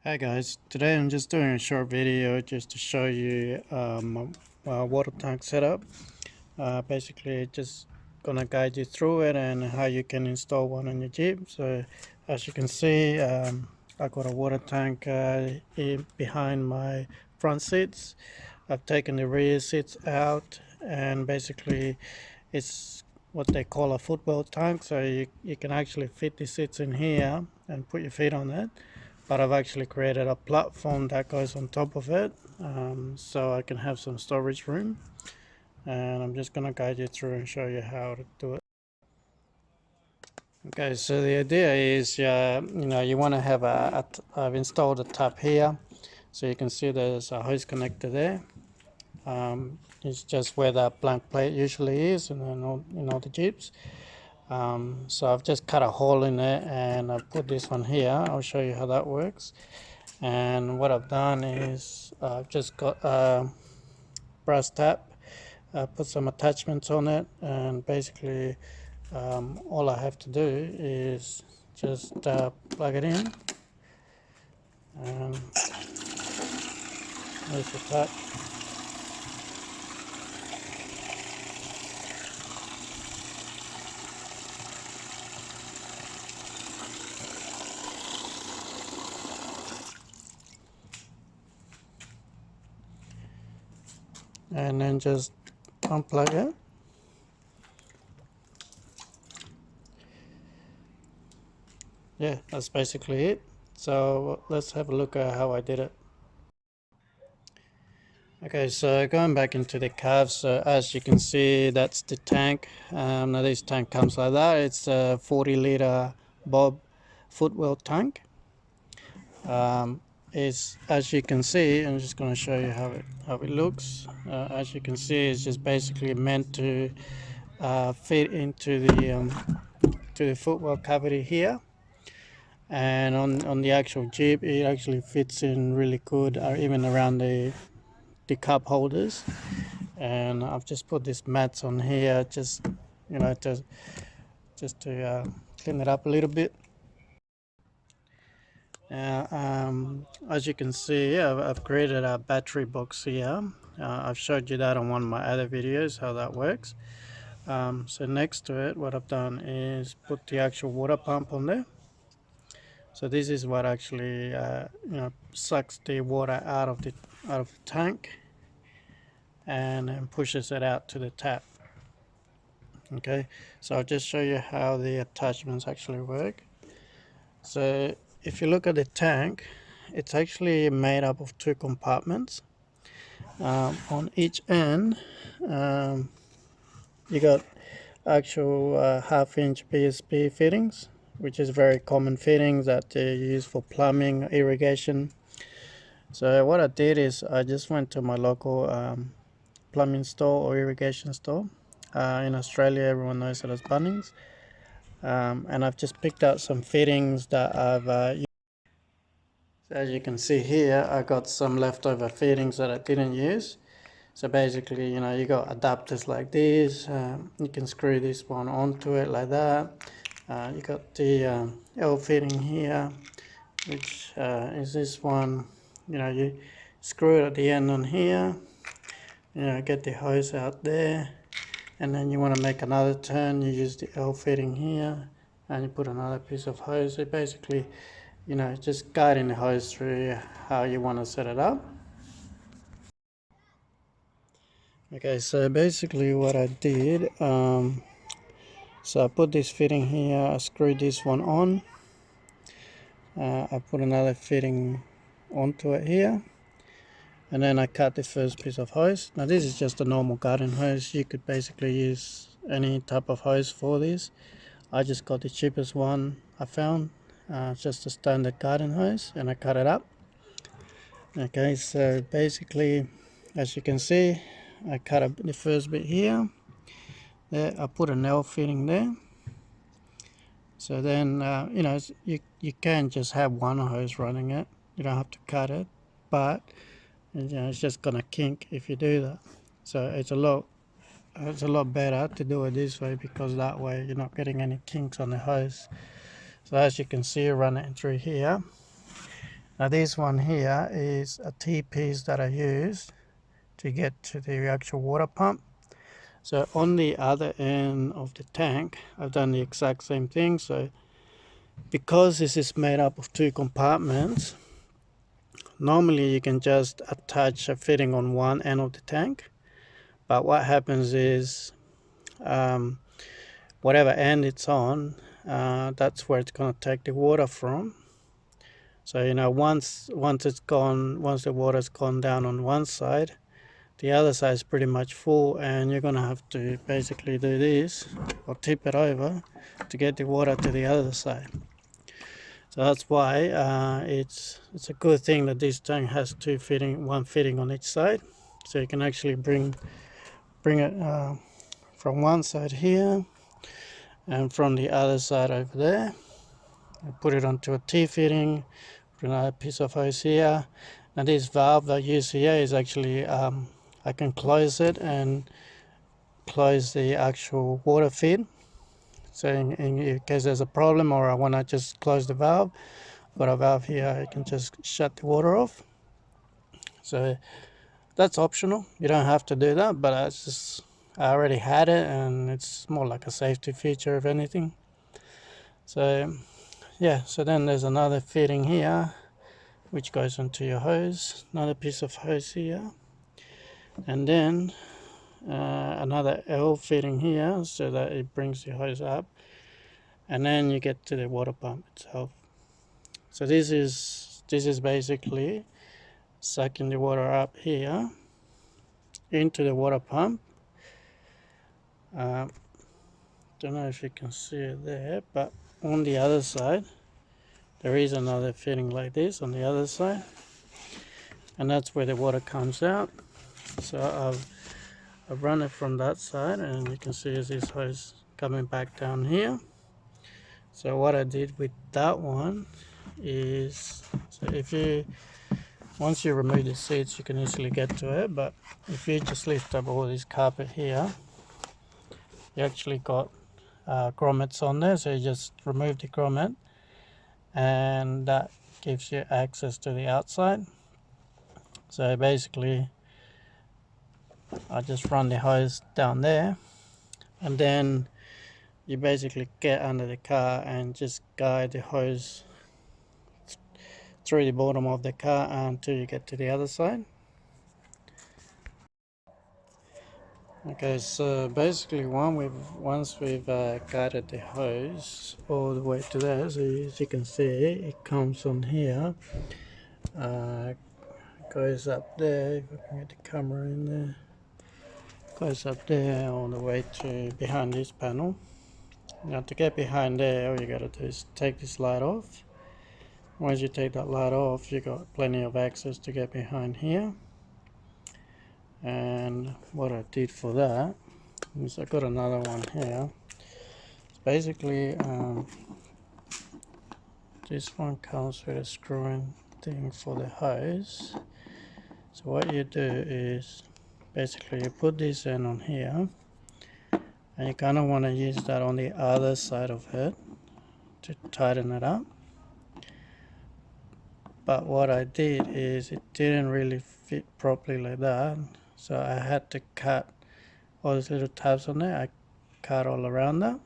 Hi guys, today I'm just doing a short video just to show you my water tank setup. Basically just gonna guide you through it and how you can install one on your Jeep. So as you can see, I got a water tank behind my front seats. I've taken the rear seats out, and basically it's what they call a footwell tank, so you can actually fit the seats in here and put your feet on it. But I've actually created a platform that goes on top of it, so I can have some storage room, and I'm just gonna guide you through and show you how to do it. Okay, so the idea is you want to have I've installed a tap here, so you can see there's a hose connector there. It's just where that blank plate usually is, and then all the Jeeps. So I've just cut a hole in it and I put this one here. I'll show you how that works. And what I've done is I've just got a brass tap, put some attachments on it, and basically all I have to do is just plug it in, and there's the tap. And then just unplug it. Yeah, that's basically it. So let's have a look at how I did it. Okay, so going back into the cab, so as you can see, that's the tank. Now this tank comes like that. It's a 40-liter Bob footwell tank. Is as you can see, I'm just going to show you how it looks. As you can see, it's just basically meant to fit into the footwell cavity here, and on the actual Jeep, it actually fits in really good, even around the cup holders. And I've just put these mats on here, just to clean it up a little bit. As you can see, yeah, I've created a battery box here. I've showed you that on one of my other videos, how that works. So next to it, what I've done is put the actual water pump on there. So this is what actually sucks the water out of the tank and then pushes it out to the tap. Okay, so I'll just show you how the attachments actually work. So if you look at the tank, it's actually made up of two compartments. On each end, you got actual half-inch PSP fittings, which is very common fittings that they use for plumbing, irrigation. So what I did is I just went to my local plumbing store or irrigation store. In Australia, everyone knows it as Bunnings. And I've just picked out some fittings that I've used. So as you can see here, I got some leftover fittings that I didn't use. So basically, you got adapters like this. You can screw this one onto it like that. You got the L fitting here, which is this one. You screw it at the end on here. Get the hose out there, and then you want to make another turn. You use the L fitting here, and you put another piece of hose. So basically, just guiding the hose through how you want to set it up. Okay, so basically what I did, so I put this fitting here, I screwed this one on, I put another fitting onto it here, and then I cut the first piece of hose. Now this is just a normal garden hose. You could basically use any type of hose for this. I just got the cheapest one I found, just a standard garden hose, and I cut it up. Okay, so basically, as you can see, I cut up the first bit here. There, I put a nail fitting there. So then, you can just have one hose running it. You don't have to cut it, but it's just gonna kink if you do that. So it's a lot better to do it this way, because that way you're not getting any kinks on the hose. So as you can see, run it through here, Now this one here is a T-piece that I used to get to the actual water pump. So on the other end of the tank, I've done the exact same thing. So because this is made up of two compartments, normally you can just attach a fitting on one end of the tank. But what happens is whatever end it's on, that's where it's going to take the water from. So once it's gone, once the water's gone down on one side, the other side is pretty much full, and you're going to have to basically do this or tip it over to get the water to the other side. So that's why it's a good thing that this tank has one fitting on each side, so you can actually bring it from one side here and from the other side over there. I put it onto a T-fitting, put another piece of hose here. Now this valve that you use here is actually, I can close it and close the actual water feed. So in case there's a problem or I want to just close the valve, I've got a valve here, I can just shut the water off. So that's optional, you don't have to do that, but I already had it and it's more like a safety feature if anything. So yeah, so then there's another fitting here which goes into your hose, another piece of hose here, and then another L fitting here so that it brings the hose up, and then you get to the water pump itself. So this is basically sucking the water up here into the water pump. Don't know if you can see it there, but on the other side there is another fitting like this on the other side, and that's where the water comes out. So I've run it from that side, and you can see this hose coming back down here. So what I did with that one is, so once you remove the seats, you can easily get to it, but if you just lift up all this carpet here, you actually got grommets on there, so you just remove the grommet and that gives you access to the outside. So basically I just run the hose down there, and then you basically get under the car and just guide the hose through the bottom of the car until you get to the other side. Okay, so basically once we've guided the hose all the way to there, so as you can see it comes on here, goes up there, if I can get the camera in there, goes up there all the way to behind this panel. Now to get behind there, all you gotta do is take this light off. Once you take that light off, you got plenty of access to get behind here. And what I did for that is I got another one here. It's basically this one comes with a screwing thing for the hose. So what you do is basically you put this end on here, and you kind of want to use that on the other side of it to tighten it up. But what I did is it didn't really fit properly like that, so I had to cut all these little tabs on there. I cut all around that,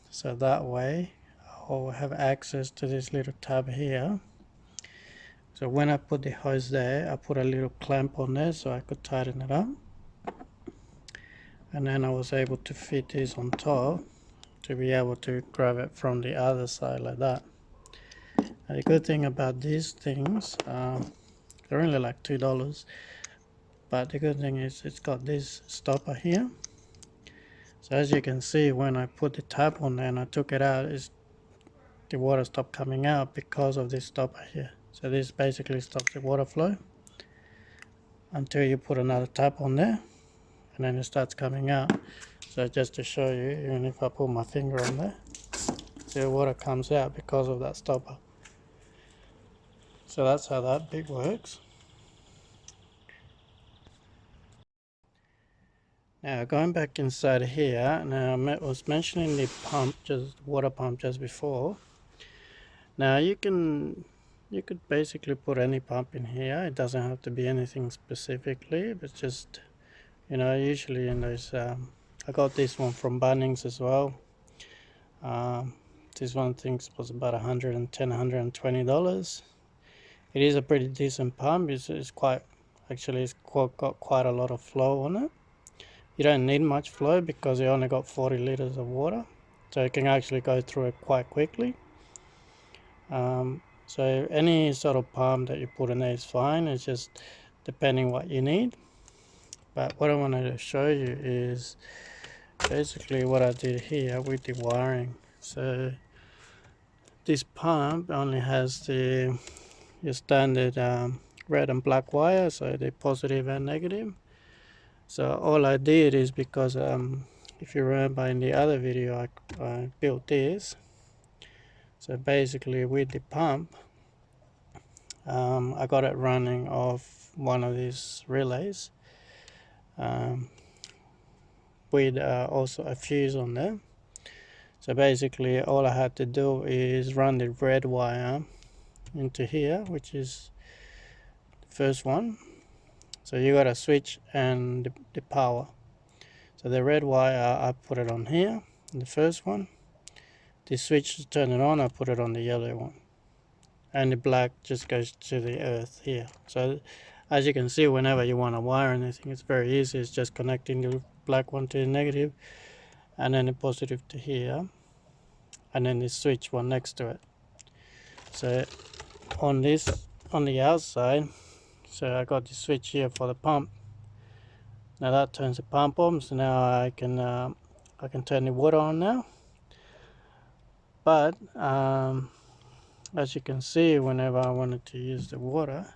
so that way I'll have access to this little tab here. So when I put the hose there, I put a little clamp on there so I could tighten it up, and then I was able to fit this on top to be able to grab it from the other side like that. And the good thing about these things, they're only like $2, but the good thing is it's got this stopper here. So as you can see, when I put the tap on there and I took it out, the water stopped coming out because of this stopper here. So this basically stops the water flow until you put another tap on there, and then it starts coming out. So just to show you, even if I put my finger on there, see the water comes out because of that stopper. So that's how that bit works. Now going back inside here, now I was mentioning the pump, just water pump just before. Now you could basically put any pump in here. It doesn't have to be anything specifically, but just, you know, usually in those I got this one from Bunnings as well. um, this one thinks was about $110, $120. It is a pretty decent pump. It's quite, actually it's got quite a lot of flow on it. You don't need much flow because you only got 40 liters of water, so you can actually go through it quite quickly. So any sort of pump that you put in there is fine. It's just depending what you need. But what I wanted to show you is basically what I did here with the wiring. So this pump only has your standard red and black wire, so the positive and negative. So all I did is, because if you remember in the other video I built this. So basically with the pump, I got it running off one of these relays with also a fuse on there. So basically all I had to do is run the red wire into here, which is the first one. So you got a switch and the power. So the red wire, I put it on here, the first one. The switch to turn it on, I put it on the yellow one. And the black just goes to the earth here. So as you can see, whenever you want to wire anything, it's very easy. It's just connecting the black one to the negative, and then the positive to here, and then the switch one next to it. So on the outside, so I got the switch here for the pump. Now that turns the pump on, so now I can turn the water on now. But as you can see, whenever I wanted to use the water,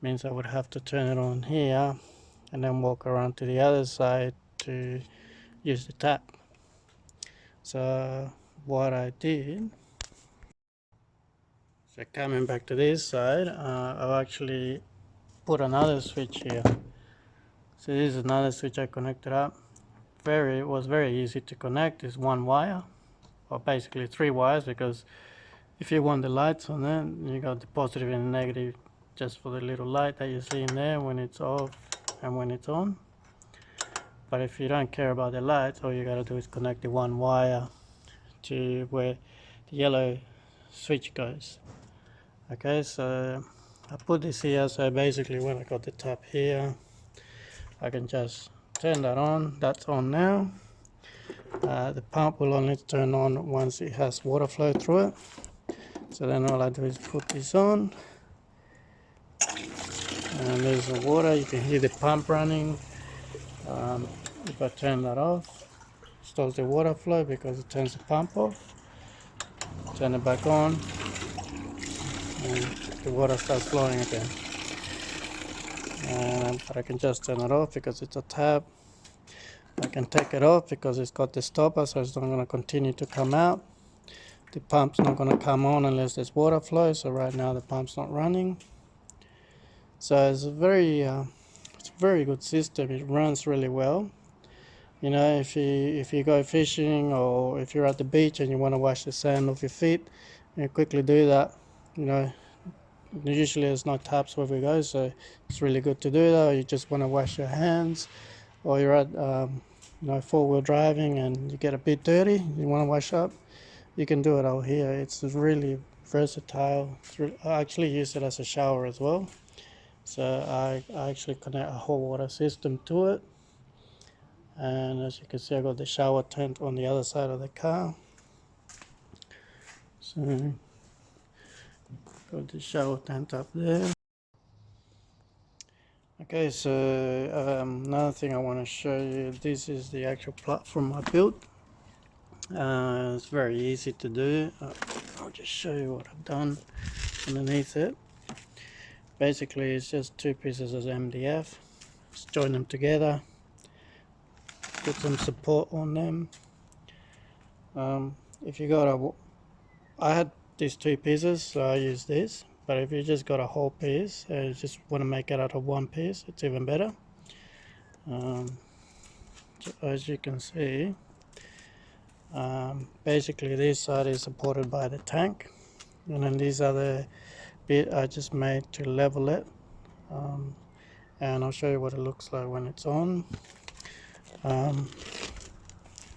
means I would have to turn it on here and then walk around to the other side to use the tap. So what I did, so coming back to this side, I've actually put another switch here. So this is another switch I connected up. It was very easy to connect. It's one wire, or basically three wires, because if you want the lights on it, you got the positive and the negative just for the little light that you see in there when it's off and when it's on. But if you don't care about the lights, all you gotta do is connect the one wire to where the yellow switch goes. Okay, so I put this here, so basically when I got the tap here, I can just turn that on. That's on now. The pump will only turn on once it has water flow through it. So then all I do is put this on, and there's the water. You can hear the pump running. If I turn that off, it stops the water flow because it turns the pump off. Turn it back on, and the water starts flowing again. But I can just turn it off because it's a tab. I can take it off because it's got the stopper, so it's not going to continue to come out. The pump's not going to come on unless there's water flow, so right now the pump's not running. So it's a very good system. It runs really well. You know, if you go fishing, or if you're at the beach and you want to wash the sand off your feet, you quickly do that. You know, usually there's no taps where we go, so it's really good to do that. Or you just want to wash your hands, or you're at four-wheel driving and you get a bit dirty, you want to wash up, you can do it out here. It's really versatile. I actually use it as a shower as well. So I actually connect a whole water system to it. And as you can see, I got the shower tent on the other side of the car. So got the shower tent up there. Okay, so another thing I want to show you, this is the actual platform I built. It's very easy to do. I'll just show you what I've done underneath it. Basically, it's just two pieces of MDF. Just join them together, put some support on them. If you got I had these two pieces, so I use this. But if you just got a whole piece, you just want to make it out of one piece, it's even better. So as you can see, basically this side is supported by the tank. And then these are the bit I just made to level it. And I'll show you what it looks like when it's on.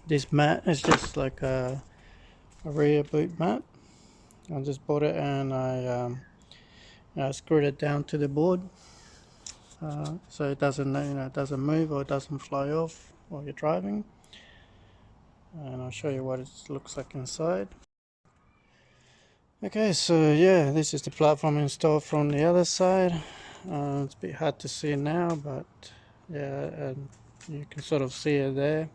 This mat is just like a rear boot mat. I just bought it and I screwed it down to the board, so it doesn't it doesn't move or it doesn't fly off while you're driving. And I'll show you what it looks like inside. Okay, so yeah, this is the platform installed from the other side. It's a bit hard to see now, but yeah, you can sort of see it there.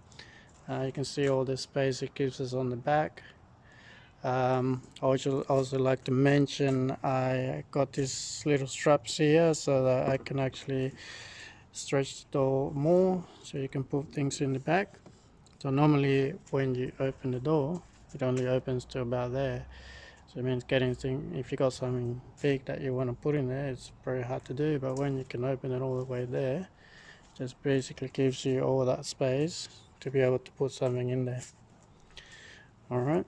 You can see all the space it gives us on the back. I also like to mention I got these little straps here so that I can actually stretch the door more, so you can put things in the back. So normally when you open the door, it only opens to about there. So it means getting thing, if you got something big that you want to put in there, it's very hard to do. But when you can open it all the way there, just basically gives you all that space to be able to put something in there. All right.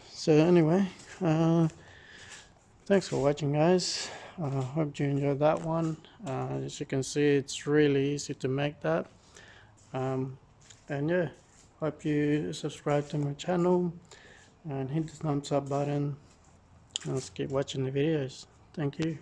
So anyway, thanks for watching, guys. Hope you enjoyed that one. As you can see, it's really easy to make that. And yeah, hope you subscribe to my channel and hit the thumbs up button. Let's keep watching the videos. Thank you.